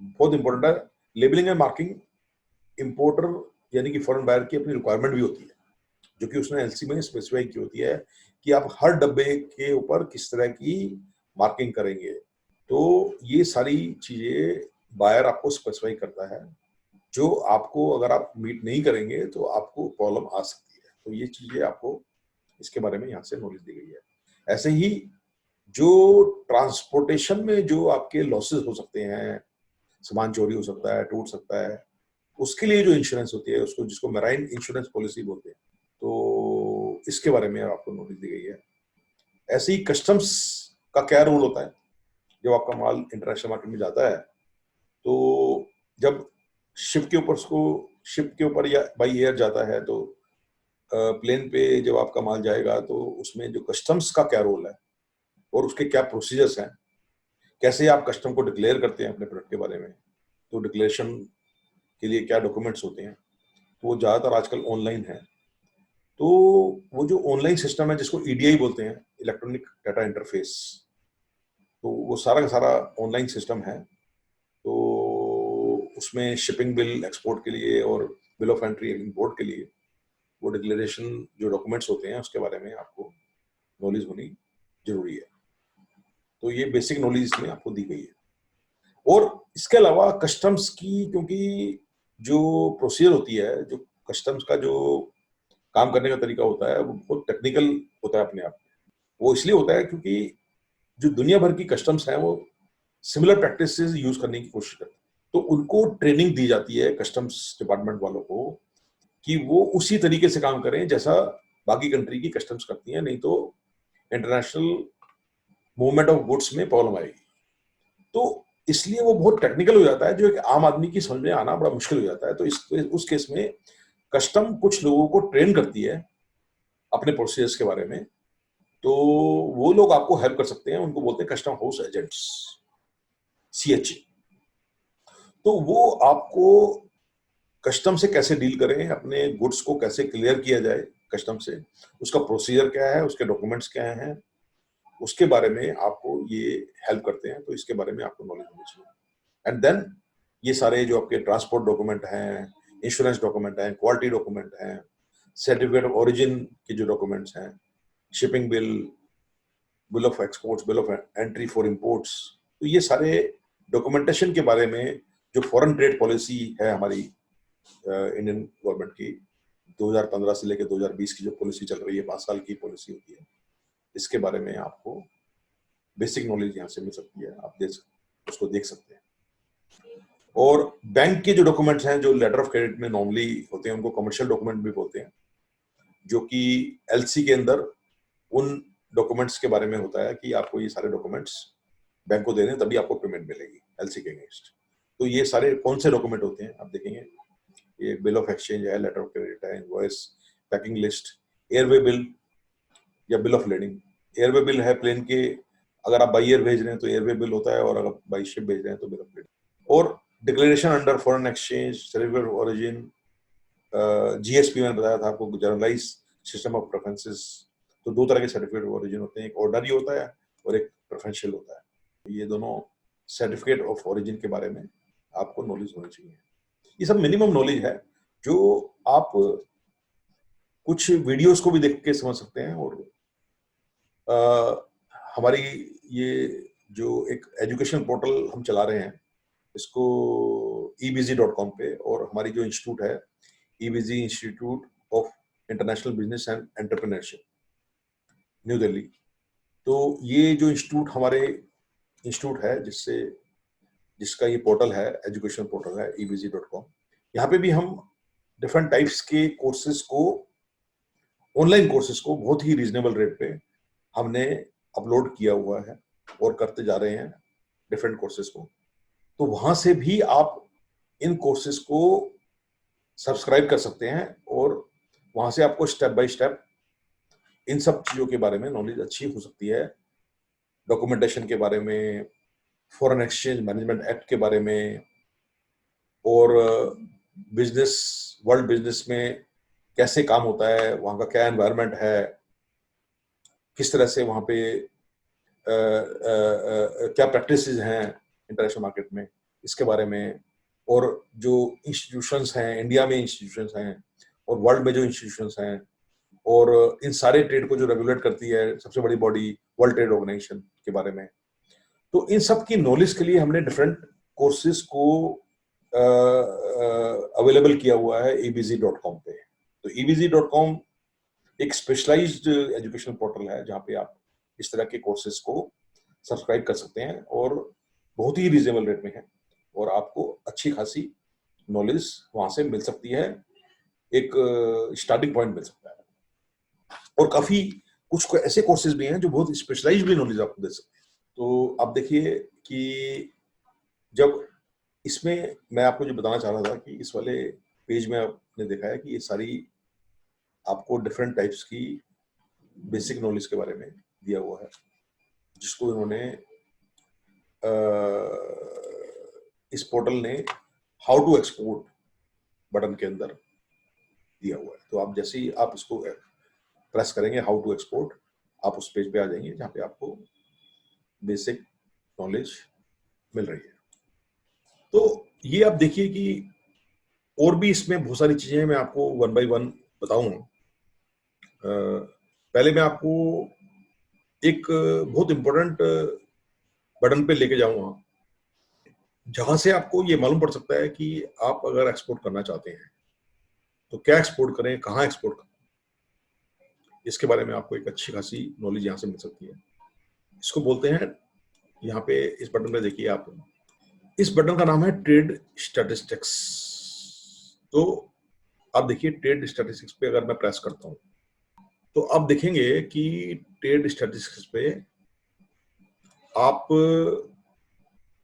बहुत इंपॉर्टेंट है। लेबलिंग एंड मार्किंग इंपोर्टर यानी कि फॉरेन बायर की अपनी रिक्वायरमेंट भी होती है, जो कि उसने LC में स्पेसिफाई की होती है कि आप हर डब्बे के ऊपर किस तरह की मार्किंग करेंगे। तो ये सारी चीजें बायर आपको स्पेसिफाई करता है, जो आपको अगर आप मीट नहीं करेंगे तो आपको प्रॉब्लम आ सकती है। तो ये चीजें आपको इसके बारे में यहाँ से नॉलेज दी गई है। ऐसे ही जो ट्रांसपोर्टेशन में जो आपके लॉसेस हो सकते हैं, सामान चोरी हो सकता है, टूट सकता है, उसके लिए जो इंश्योरेंस होती है उसको, जिसको मैराइन इंश्योरेंस पॉलिसी बोलते हैं, तो इसके बारे में आपको नॉलेज दी गई है। ऐसे ही कस्टम्स का क्या रोल होता है जब आपका माल इंटरनेशनल मार्केट में जाता है, तो जब शिप के ऊपर उसको, शिप के ऊपर या बाई एयर जाता है, तो प्लेन पे जब आपका माल जाएगा तो उसमें जो कस्टम्स का क्या रोल है और उसके क्या प्रोसीजर्स हैं, कैसे आप कस्टम को डिक्लेयर करते हैं अपने प्रोडक्ट के बारे में, तो डिक्लेरेशन के लिए क्या डॉक्यूमेंट्स होते हैं, तो वो ज़्यादातर आजकल ऑनलाइन है। तो वो जो ऑनलाइन सिस्टम है जिसको EDI बोलते हैं, इलेक्ट्रॉनिक डाटा इंटरफेस, तो वो सारा का सारा ऑनलाइन सिस्टम है। तो उसमें शिपिंग बिल एक्सपोर्ट के लिए और बिल ऑफ एंट्री इंपोर्ट के लिए वो डिक्लेरेशन जो डॉक्यूमेंट्स होते हैं उसके बारे में आपको नॉलेज होनी जरूरी है। तो ये बेसिक नॉलेज इसमें आपको दी गई है। और इसके अलावा कस्टम्स की, क्योंकि जो प्रोसीजर होती है, जो कस्टम्स का जो काम करने का तरीका होता है वो बहुत टेक्निकल होता है अपने आप में। वो इसलिए होता है क्योंकि जो दुनिया भर की कस्टम्स हैं वो सिमिलर प्रैक्टिसेस यूज करने की कोशिश करते हैं। तो उनको ट्रेनिंग दी जाती है कस्टम्स डिपार्टमेंट वालों को कि वो उसी तरीके से काम करें जैसा बाकी कंट्री की कस्टम्स करती हैं, नहीं तो इंटरनेशनल मूवमेंट ऑफ गुड्स में प्रॉब्लम आएगी। तो इसलिए वो बहुत टेक्निकल हो जाता है, जो एक आम आदमी की समझ में आना बड़ा मुश्किल हो जाता है। तो उस केस में कस्टम कुछ लोगों को ट्रेन करती है अपने प्रोसीजर्स के बारे में, तो वो लोग आपको हेल्प कर सकते हैं, उनको बोलते हैं कस्टम हाउस एजेंट्स, CH। तो वो आपको कस्टम से कैसे डील करें, अपने गुड्स को कैसे क्लियर किया जाए कस्टम से, उसका प्रोसीजर क्या है, उसके डॉक्यूमेंट्स क्या हैं, उसके बारे में आपको ये हेल्प करते हैं। तो इसके बारे में आपको नॉलेज होनी चाहिए। एंड देन ये सारे जो आपके ट्रांसपोर्ट डॉक्यूमेंट हैं, इंश्योरेंस डॉक्यूमेंट हैं, क्वालिटी डॉक्यूमेंट हैं, सर्टिफिकेट ऑफ ओरिजिन के जो डॉक्यूमेंट्स हैं, shipping bill, bill of exports, bill of entry for imports, तो ये सारे डॉक्यूमेंटेशन के बारे में जो फॉरेन ट्रेड पॉलिसी है हमारी इंडियन गवर्नमेंट की, 2015 से लेकर 2020 की जो पॉलिसी चल रही है, 5 साल की पॉलिसी होती है, इसके बारे में आपको बेसिक नॉलेज यहाँ से मिल सकती है, आप उसको देख सकते हैं। और बैंक के जो डॉक्यूमेंट्स हैं, जो लेटर ऑफ क्रेडिट में नॉर्मली होते हैं, उनको कमर्शियल डॉक्यूमेंट भी बोलते हैं, जो कि LC के अंदर उन डॉक्यूमेंट्स के बारे में होता है कि आपको ये सारे डॉक्यूमेंट्स बैंक को देने, तभी आपको पेमेंट मिलेगी LC के अगेंस्ट। तो ये सारे कौन से डॉक्यूमेंट होते हैं आप देखेंगे, ये बिल ऑफ एक्सचेंज है, लेटर ऑफ क्रेडिट है, invoice, packing list, airway bill या bill of lading. Airway bill है प्लेन के, अगर आप बाई एयर भेज रहे हैं तो एयरवे बिल होता है, और अगर बाई शिप भेज रहे हैं तो बिल ऑफ लेडिंग। और declaration under foreign exchange, certificate of origin, GSP मैंने बताया था आपको, जनरलाइज सिस्टम ऑफ प्रेफरेंसेस। तो 2 तरह के सर्टिफिकेट ऑफ ओरिजिन होते हैं, एक ऑर्डनरी होता है और एक प्रेफरेंशियल होता है। ये दोनों सर्टिफिकेट ऑफ ओरिजिन के बारे में आपको नॉलेज होनी चाहिए। ये सब मिनिमम नॉलेज है जो आप कुछ वीडियोस को भी देख के समझ सकते हैं। और हमारी ये जो एक एजुकेशन पोर्टल हम चला रहे हैं, इसको ebz.com पे, और हमारी जो इंस्टीट्यूट है EBZ institute of international business and entrepreneurship, new Delhi. तो ये जो इंस्टीट्यूट है जिसका ये पोर्टल है, एजुकेशन पोर्टल है ebz.com, यहाँ पे भी हम डिफरेंट टाइप्स के कोर्सेज को, ऑनलाइन कोर्सेज को बहुत ही रीजनेबल रेट पे हमने अपलोड किया हुआ है और करते जा रहे हैं डिफरेंट कोर्सेज को। तो वहां से भी आप इन कोर्सेज को सब्सक्राइब कर सकते हैं, और वहां से आपको स्टेप बाय स्टेप इन सब चीजों के बारे में नॉलेज अच्छी हो सकती है, डॉक्यूमेंटेशन के बारे में, फॉरेन एक्सचेंज मैनेजमेंट एक्ट के बारे में, और वर्ल्ड बिजनेस में कैसे काम होता है, वहां का क्या एनवायरनमेंट है, किस तरह से वहां पे क्या प्रैक्टिसेस हैं इंटरनेशनल मार्केट में, इसके बारे में। और जो इंस्टीट्यूशंस हैं, इंडिया में इंस्टीट्यूशंस हैं और वर्ल्ड में जो इंस्टीट्यूशंस हैं, और इन सारे ट्रेड को जो रेगुलेट करती है सबसे बड़ी बॉडी, वर्ल्ड ट्रेड ऑर्गेनाइजेशन के बारे में। तो इन सब की नॉलेज के लिए हमने डिफरेंट कोर्सेज को अवेलेबल किया हुआ है ebz.com पे। तो ebz.com एक स्पेशलाइज्ड एजुकेशन पोर्टल है जहाँ पे आप इस तरह के कोर्सेज को सब्सक्राइब कर सकते हैं, और बहुत ही रीजनेबल रेट में है, और आपको अच्छी खासी नॉलेज वहां से मिल सकती है, एक स्टार्टिंग पॉइंट मिल सकता है। और काफी कुछ ऐसे कोर्सेज भी हैं जो बहुत स्पेशलाइज्ड भी नॉलेज आपको दे सकते हैं। तो आप देखिए कि जब इसमें मैं आपको जो बताना चाह रहा था कि इस वाले पेज में आपने देखा है कि ये सारी आपको डिफरेंट टाइप्स की बेसिक नॉलेज के बारे में दिया हुआ है, जिसको इन्होंने इस पोर्टल ने हाउ टू एक्सपोर्ट बटन के अंदर दिया हुआ है। तो आप जैसे ही आप इसको प्रेस करेंगे हाउ टू एक्सपोर्ट, आप उस पेज पे आ जाएंगे जहाँ पे आपको बेसिक नॉलेज मिल रही है। तो ये आप देखिए कि और भी इसमें बहुत सारी चीजें मैं आपको 1 by 1 बताऊंगा। पहले मैं आपको एक बहुत इंपॉर्टेंट बटन पे लेके जाऊंगा, जहां से आपको ये मालूम पड़ सकता है कि आप अगर एक्सपोर्ट करना चाहते हैं तो क्या एक्सपोर्ट करें, कहाँ एक्सपोर्ट करें, इसके बारे में आपको एक अच्छी खासी नॉलेज यहाँ से मिल सकती है। इसको बोलते हैं, यहाँ पे इस बटन पे देखिए आप, इस बटन का नाम है ट्रेड स्टैटिस्टिक्स। तो आप देखिए ट्रेड स्टैटिस्टिक्स पे अगर मैं प्रेस करता हूँ तो आप देखेंगे कि ट्रेड स्टैटिस्टिक्स पे आप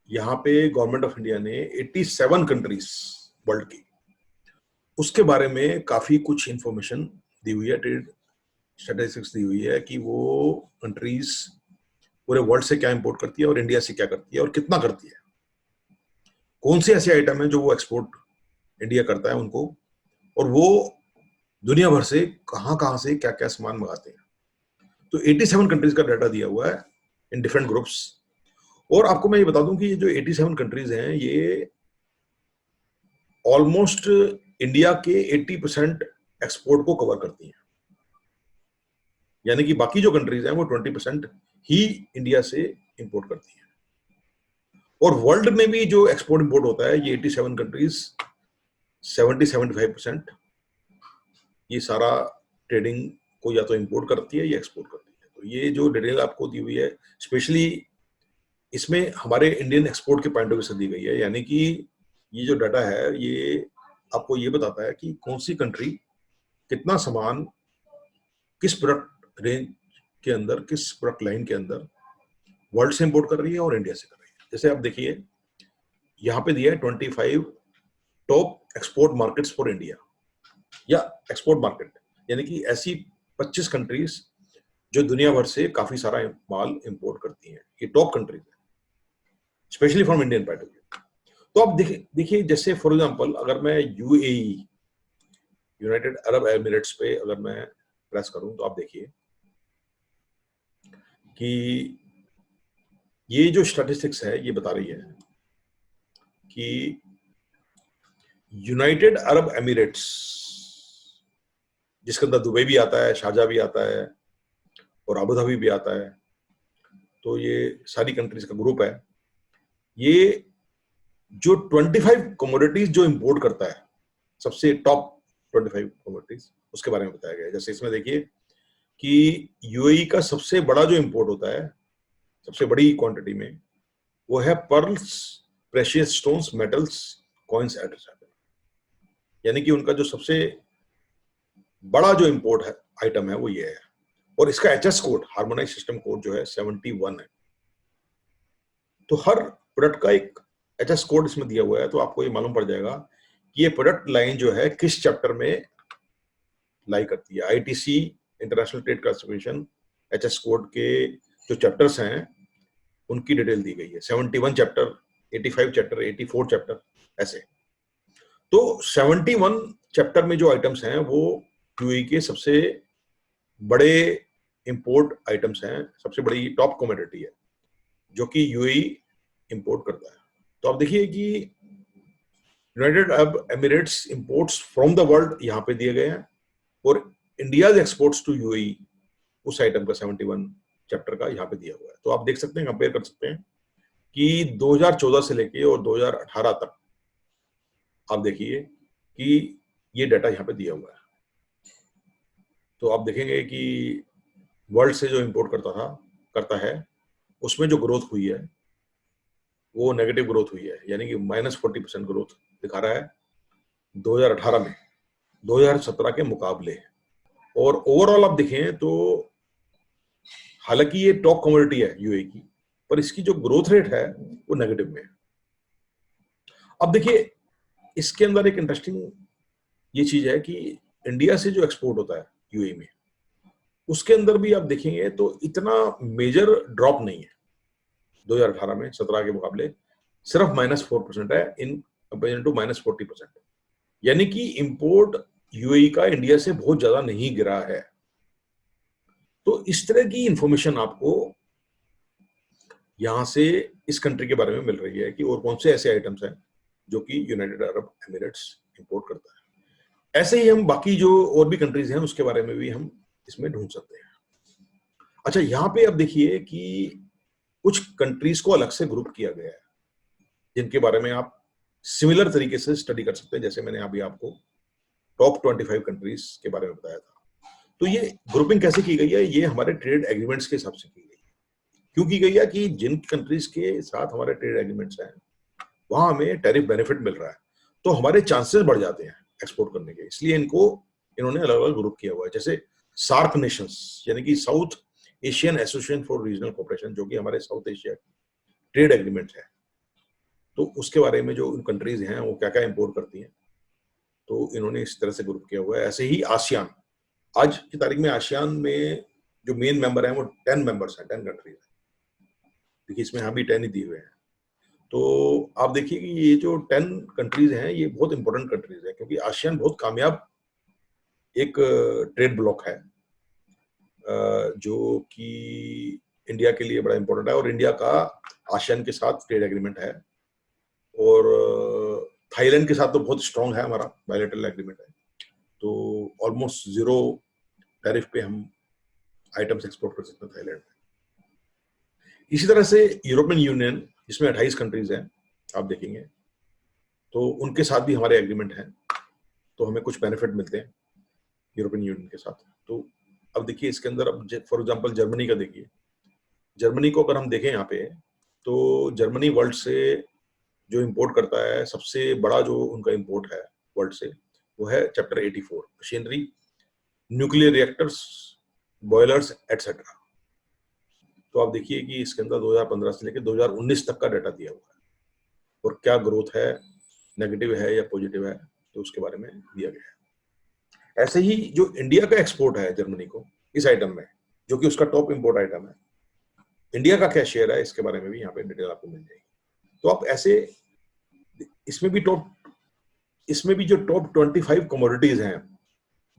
यहाँ पे गवर्नमेंट ऑफ इंडिया ने 87 कंट्रीज वर्ल्ड की, उसके बारे में काफी कुछ इंफॉर्मेशन दी हुई है, ट्रेड स्टैटिस्टिक्स दी हुई है कि वो कंट्रीज पूरे वर्ल्ड से क्या इंपोर्ट करती है और इंडिया से क्या करती है और कितना करती है, कौन से ऐसे आइटम है जो वो एक्सपोर्ट इंडिया करता है उनको, और वो दुनिया भर से कहां से क्या क्या सामान मंगाते हैं। तो 87 कंट्रीज का डाटा दिया हुआ है इन डिफरेंट ग्रुप्स। और आपको मैं ये बता दूं कि ये जो 87 कंट्रीज हैं ये ऑलमोस्ट इंडिया के 80% एक्सपोर्ट को कवर करती हैं, यानी कि बाकी जो कंट्रीज हैं वो 20% ही इंडिया से इंपोर्ट करती हैं। और वर्ल्ड में भी जो एक्सपोर्ट इंपोर्ट होता है ये 87 कंट्रीज 70-75% ये सारा ट्रेडिंग को या तो इंपोर्ट करती है या एक्सपोर्ट करती है। तो ये जो डिटेल आपको दी हुई है, स्पेशली इसमें हमारे इंडियन एक्सपोर्ट के पॉइंट ऑफ व्यू से दी गई है, यानी कि ये जो डाटा है ये आपको ये बताता है कि कौन सी कंट्री कितना सामान किस प्रोडक्ट रेंज के अंदर, किस प्रोडक्ट लाइन के अंदर वर्ल्ड से इंपोर्ट कर रही है और इंडिया से कर रही है। जैसे आप देखिए यहाँ पे दिया है 25 top export markets for India, या एक्सपोर्ट मार्केट यानी कि ऐसी 25 कंट्रीज जो दुनिया भर से काफी सारा माल इंपोर्ट करती हैं। ये टॉप कंट्रीज है specially from Indian point of view. तो आप देखिए जैसे फॉर एग्जांपल अगर मैं यूएई, यूनाइटेड अरब एमिरेट्स पे अगर मैं प्रेस करूं तो आप देखिए कि ये जो स्टैटिस्टिक्स है ये बता रही है कि यूनाइटेड अरब एमिरेट्स, जिसके अंदर दुबई भी आता है, शारजा भी आता है और अबू धाबी भी आता है, तो ये सारी कंट्रीज का ग्रुप है। ये जो 25 कमोडिटीज जो इंपोर्ट करता है, सबसे टॉप 25 कमोडिटीज, उसके बारे में बताया गया है। जैसे इसमें देखिए कि यूएई का सबसे बड़ा जो इंपोर्ट होता है सबसे बड़ी क्वांटिटी में, वो है pearls, precious stones, metals, coins etcetera. यानी कि उनका जो सबसे बड़ा जो इंपोर्ट है आइटम है वो ये है। और इसका HS code, harmonise system code जो है 71 है। तो हर प्रोडक्ट का एक एचएस कोड इसमें दिया हुआ है, तो आपको ये मालूम पड़ जाएगा कि ये प्रोडक्ट लाइन जो है किस चैप्टर में लाई करती है। ITC, international trade classification, HS code के जो चैप्टर्स हैं उनकी डिटेल दी गई है। 71 चैप्टर, 85 चैप्टर, 84 चैप्टर, ऐसे। तो 71 चैप्टर में जो आइटम्स हैं वो यूएई के सबसे बड़े इंपोर्ट आइटम्स हैं, सबसे बड़ी टॉप कमोडिटी है जो कि यूएई इंपोर्ट करता है। तो आप देखिए कि United Arab Emirates imports from the world यहाँ पे दिए गए हैं, और इंडियाज एक्सपोर्ट्स टू यूएई उस आइटम का 71 चैप्टर का यहाँ पे दिया हुआ है। तो आप देख सकते हैं, कंपेयर कर सकते हैं कि 2014 से लेके और 2018 तक आप देखिए कि ये डाटा यहाँ पे दिया हुआ है। तो आप देखेंगे कि वर्ल्ड से जो इंपोर्ट करता है उसमें जो ग्रोथ हुई है वो नेगेटिव ग्रोथ हुई है, यानी कि -40% ग्रोथ दिखा रहा है 2018 में 2017 के मुकाबले। और ओवरऑल आप देखें तो हालांकि ये टॉप कमोडिटी है यूएई की, पर इसकी जो ग्रोथ रेट है वो नेगेटिव में है। अब देखिए इसके अंदर एक इंटरेस्टिंग ये चीज है कि इंडिया से जो एक्सपोर्ट होता है यूएई में, उसके अंदर भी आप देखेंगे तो इतना मेजर ड्रॉप नहीं है 2018 में 17 के मुकाबले, सिर्फ -4% है इन कंपेरिजन टू -40%। यानी कि इंपोर्ट यूएई का इंडिया से बहुत ज्यादा नहीं गिरा है। तो इस तरह की इंफॉर्मेशन आपको यहां से इस कंट्री के बारे में मिल रही है कि और कौन से ऐसे आइटम्स हैं जो कि यूनाइटेड अरब एमिरेट्स इंपोर्ट करता है। ऐसे ही हम बाकी जो और भी कंट्रीज हैं उसके बारे में भी हम इसमें ढूंढ सकते हैं। अच्छा, यहाँ पे आप देखिए कि कुछ कंट्रीज को अलग से ग्रुप किया गया है जिनके बारे में आप सिमिलर तरीके से स्टडी कर सकते हैं। जैसे मैंने अभी आपको टॉप 25 कंट्रीज के बारे में बताया था। तो ये ग्रुपिंग कैसे की गई है, ये हमारे ट्रेड एग्रीमेंट्स के हिसाब से की गई है क्यों की गई है कि जिन कंट्रीज के साथ हमारे ट्रेड एग्रीमेंट्स हैं वहां हमें टैरिफ बेनिफिट मिल रहा है, तो हमारे चांसेस बढ़ जाते हैं एक्सपोर्ट करने के। इसलिए इन्होंने अलग अलग ग्रुप किया हुआ है, जैसे सार्क नेशंस यानी कि south Asian association for regional cooperation, जो कि हमारे साउथ एशिया ट्रेड एग्रीमेंट है, तो उसके बारे में जो कंट्रीज हैं वो क्या क्या इंपोर्ट करती हैं, तो इन्होंने इस तरह से ग्रुप किया हुआ है। ऐसे ही आसियान, आज की तारीख में आसियान में जो मेन मेंबर हैं वो 10 मेंबर्स हैं, 10 कंट्रीज हैं। देखिए इसमें हम भी 10 ही दिए हुए हैं। तो आप देखिए कि ये जो 10 कंट्रीज हैं ये बहुत इंपॉर्टेंट कंट्रीज है, क्योंकि आसियान बहुत कामयाब एक ट्रेड ब्लॉक है जो कि इंडिया के लिए बड़ा इंपॉर्टेंट है, और इंडिया का आसियान के साथ ट्रेड एग्रीमेंट है, और थाईलैंड के साथ तो बहुत स्ट्रांग है हमारा बायलैटरल एग्रीमेंट है, तो ऑलमोस्ट 0 टैरिफ पे हम आइटम्स एक्सपोर्ट कर सकते हैं थाईलैंड में। इसी तरह से यूरोपियन यूनियन, जिसमें 28 कंट्रीज हैं, आप देखेंगे तो उनके साथ भी हमारे एग्रीमेंट हैं, तो हमें कुछ बेनिफिट मिलते हैं यूरोपियन यूनियन के साथ। तो अब देखिए इसके अंदर, अब फॉर एग्जांपल जर्मनी का देखिए, जर्मनी को अगर हम देखें यहाँ पे, तो जर्मनी वर्ल्ड से जो इंपोर्ट करता है, सबसे बड़ा जो उनका इंपोर्ट है वर्ल्ड से, वो है chapter 84, machinery, nuclear reactors, boilers etcetera. तो आप देखिए कि इसके अंदर 2015 से लेकर 2019 तक का डाटा दिया हुआ है, और क्या ग्रोथ है, नेगेटिव है या पॉजिटिव है, तो उसके बारे में दिया गया है। ऐसे ही जो इंडिया का एक्सपोर्ट है जर्मनी को इस आइटम में, जो कि उसका टॉप इंपोर्ट आइटम है, इंडिया का क्या शेयर है, इसके बारे में भी यहाँ पे डिटेल आपको मिल जाएगी। तो आप ऐसे इसमें भी जो टॉप 25 कमोडिटीज हैं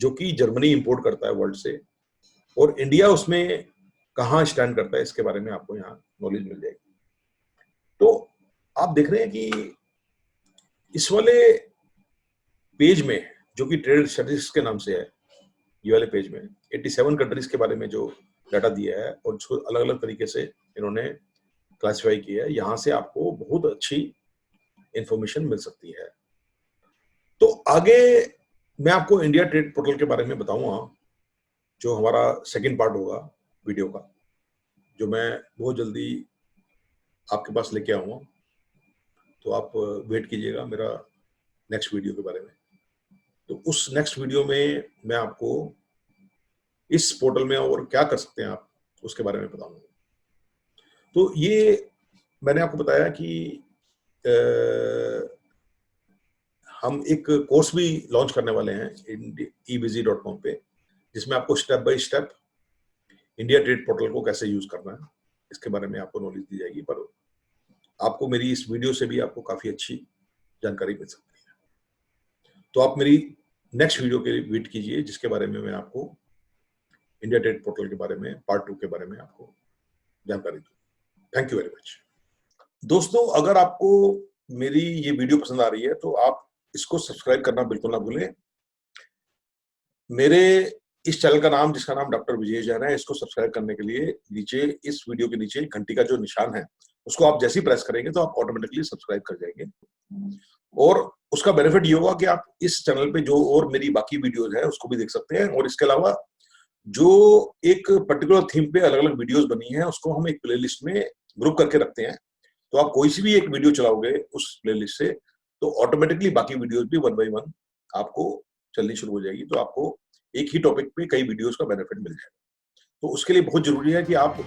जो कि जर्मनी इंपोर्ट करता है वर्ल्ड से, और इंडिया उसमें कहाँ स्टैंड करता है, इसके बारे में आपको यहाँ नॉलेज मिल जाएगी। तो आप देख रहे हैं कि इस वाले पेज में, जो कि ट्रेड स्टैटिस्टिक्स के नाम से है, ये वाले पेज में 87 कंट्रीज के बारे में जो डाटा दिया है, और उसको अलग अलग तरीके से इन्होंने क्लासिफाई किया है, यहाँ से आपको बहुत अच्छी इंफॉर्मेशन मिल सकती है। तो आगे मैं आपको इंडिया ट्रेड पोर्टल के बारे में बताऊंगा, जो हमारा सेकंड पार्ट होगा वीडियो का, जो मैं बहुत जल्दी आपके पास लेके आऊंगा। तो आप वेट कीजिएगा मेरा नेक्स्ट वीडियो के बारे में। तो उस नेक्स्ट वीडियो में मैं आपको इस पोर्टल में और क्या कर सकते हैं आप, उसके बारे में बताऊंगा। तो ये मैंने आपको बताया कि हम एक कोर्स भी लॉन्च करने वाले हैं ebusy.com पे, जिसमें आपको step by step India trade portal को कैसे यूज करना है, इसके बारे में आपको नॉलेज दी जाएगी। पर आपको मेरी इस वीडियो से भी आपको काफी अच्छी जानकारी मिल सकती है। तो आप मेरी नेक्स्ट वीडियो के लिए वेट कीजिए, जिसके बारे में मैं आपको इंडिया ट्रेड पोर्टल के बारे में पार्ट 2 के बारे में आपको जानकारी दूँ। Thank you very much. दोस्तों, अगर आपको मेरी ये वीडियो पसंद आ रही है तो आप इसको सब्सक्राइब करना बिल्कुल ना भूलें। मेरे इस चैनल का नाम, जिसका नाम डॉक्टर विजय जैन है, इसको सब्सक्राइब करने के लिए नीचे, इस वीडियो के नीचे घंटी का जो निशान है, उसको आप जैसे ही प्रेस करेंगे तो आप ऑटोमेटिकली सब्सक्राइब कर जाएंगे। और उसका बेनिफिट ये होगा कि आप इस चैनल पे जो और मेरी बाकी वीडियोज है उसको भी देख सकते हैं, और इसके अलावा जो एक पर्टिकुलर थीम पे अलग अलग वीडियोज बनी है उसको हम एक प्लेलिस्ट में ग्रुप करके रखते हैं। तो आप कोई सी भी एक वीडियो चलाओगे उस प्लेलिस्ट से, तो ऑटोमेटिकली बाकी वीडियोज भी 1 बाय 1 आपको चलनी शुरू हो जाएगी। तो आपको एक ही टॉपिक पे कई वीडियोज का बेनिफिट मिल जाएगा। तो उसके लिए बहुत जरूरी है कि आप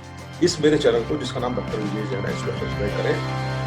इस मेरे चैनल को, जिसका नाम डॉक्टर विजय जैन है, इसको सब्सक्राइब करें